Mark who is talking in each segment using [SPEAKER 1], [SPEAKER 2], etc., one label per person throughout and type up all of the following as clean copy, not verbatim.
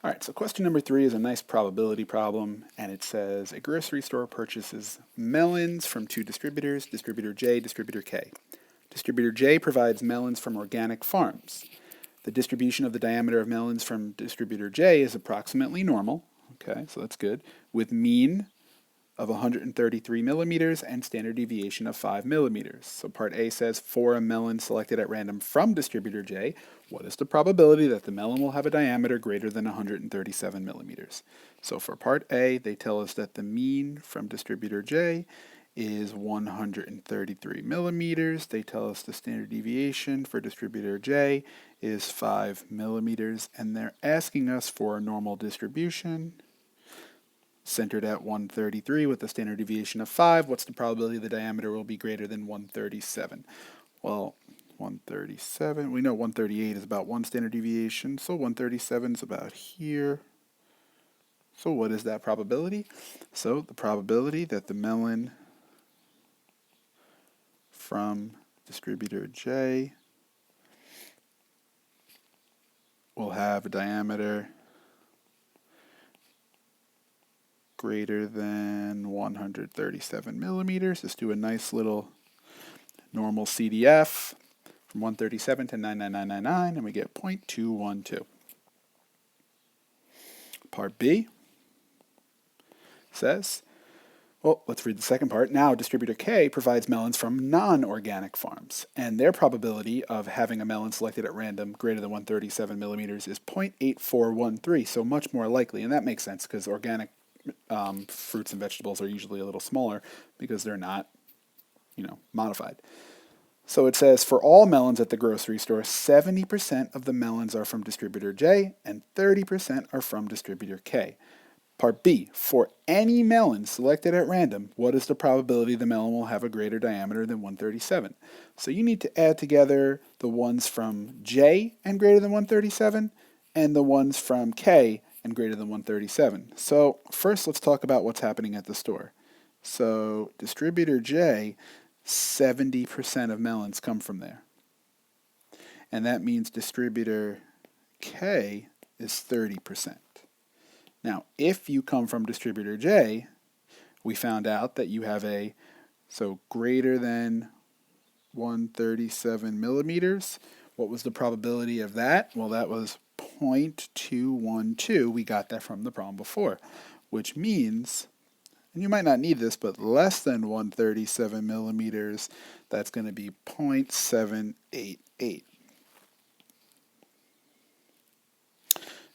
[SPEAKER 1] All right, so question number 3 is a nice probability problem, and it says a grocery store purchases melons from two distributors, distributor J, distributor K. Distributor J provides melons from organic farms. The distribution of the diameter of melons from distributor J is approximately normal, okay, so that's good, with mean of 133 millimeters and standard deviation of 5 millimeters. So part A says for a melon selected at random from distributor J, what is the probability that the melon will have a diameter greater than 137 millimeters? So for part A, they tell us that the mean from distributor J is 133 millimeters. They tell us the standard deviation for distributor J is 5 millimeters, and they're asking us for a normal distribution centered at 133 with a standard deviation of 5. What's the probability the diameter will be greater than 137? Well, 137, we know 138 is about 1 standard deviation, so 137 is about here. So what is that probability? So the probability that the melon from distributor J will have a diameter greater than 137 millimeters. Let's do a nice little normal CDF from 137 to 99999, and we get 0.212. Part B says, well, let's read the second part. Now, distributor K provides melons from non-organic farms, and their probability of having a melon selected at random greater than 137 millimeters is 0.8413, so much more likely, and that makes sense because organic fruits and vegetables are usually a little smaller because they're not, modified. So it says for all melons at the grocery store, 70% of the melons are from distributor J and 30% are from distributor K. Part B, for any melon selected at random, what is the probability the melon will have a greater diameter than 137? So you need to add together the ones from J and greater than 137 and the ones from K and greater than 137. So first let's talk about what's happening at the store. So distributor J, 70% of melons come from there. And that means distributor K is 30%. Now, if you come from distributor J, we found out that you have so greater than 137 millimeters. What was the probability of that? Well, that was 0.212. We got that from the problem before, which means, and you might not need this, but less than 137 millimeters, that's going to be 0.788.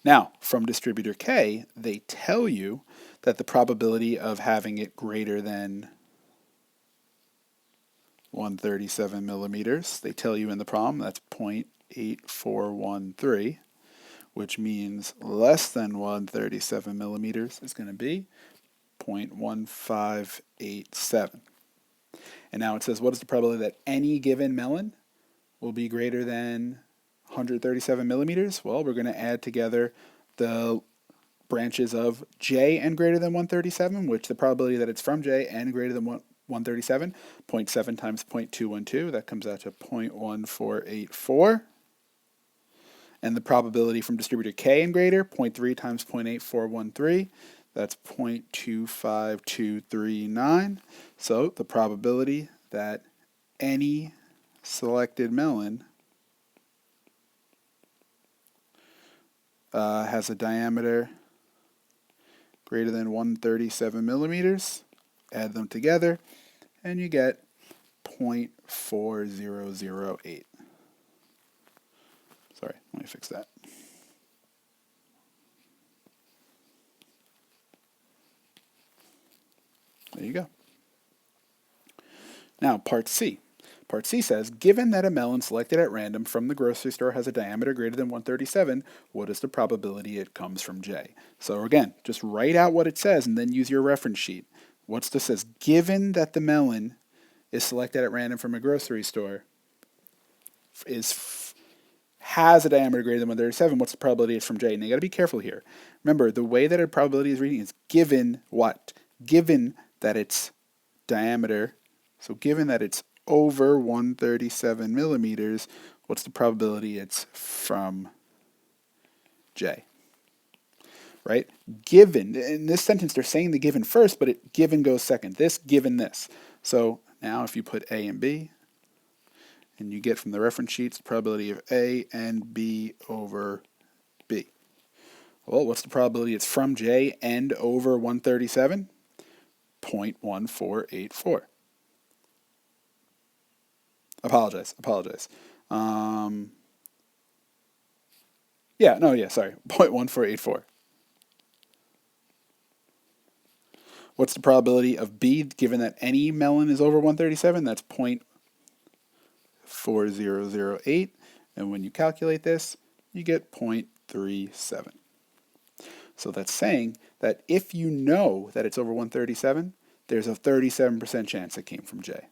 [SPEAKER 1] Now, from distributor K, they tell you that the probability of having it greater than 137 millimeters, they tell you in the problem, that's 0.8413, which means less than 137 millimeters is going to be 0.1587. And now it says, what is the probability that any given melon will be greater than 137 millimeters? Well, we're going to add together the branches of J and greater than 137, which the probability that it's from J and greater than 137, 0.7 times 0.212, that comes out to 0.1484. And the probability from distributor K and greater, 0.3 times 0.8413, that's 0.25239. So the probability that any selected melon has a diameter greater than 137 millimeters, add them together, and you get 0.4008. Sorry, let me fix that. There you go. Now, part C. Part C says, given that a melon selected at random from the grocery store has a diameter greater than 137, what is the probability it comes from J? So again, just write out what it says and then use your reference sheet. What's this says? Given that the melon is selected at random from a grocery store, has a diameter greater than 137, what's the probability it's from J? And you got to be careful here. Remember, the way that a probability is reading is given what? Given that its diameter, so given that it's over 137 millimeters, what's the probability it's from J? right? Given, in this sentence, they're saying the given first, but given goes second. This, given this. So now if you put A and B, and you get from the reference sheets the probability of A and B over B. Well, what's the probability it's from J and over 137? 0.1484. Apologize. Sorry. 0.1484. What's the probability of B given that any melon is over 137? That's 0.4008. And when you calculate this, you get 0.37. So that's saying that if you know that it's over 137, there's a 37% chance it came from J.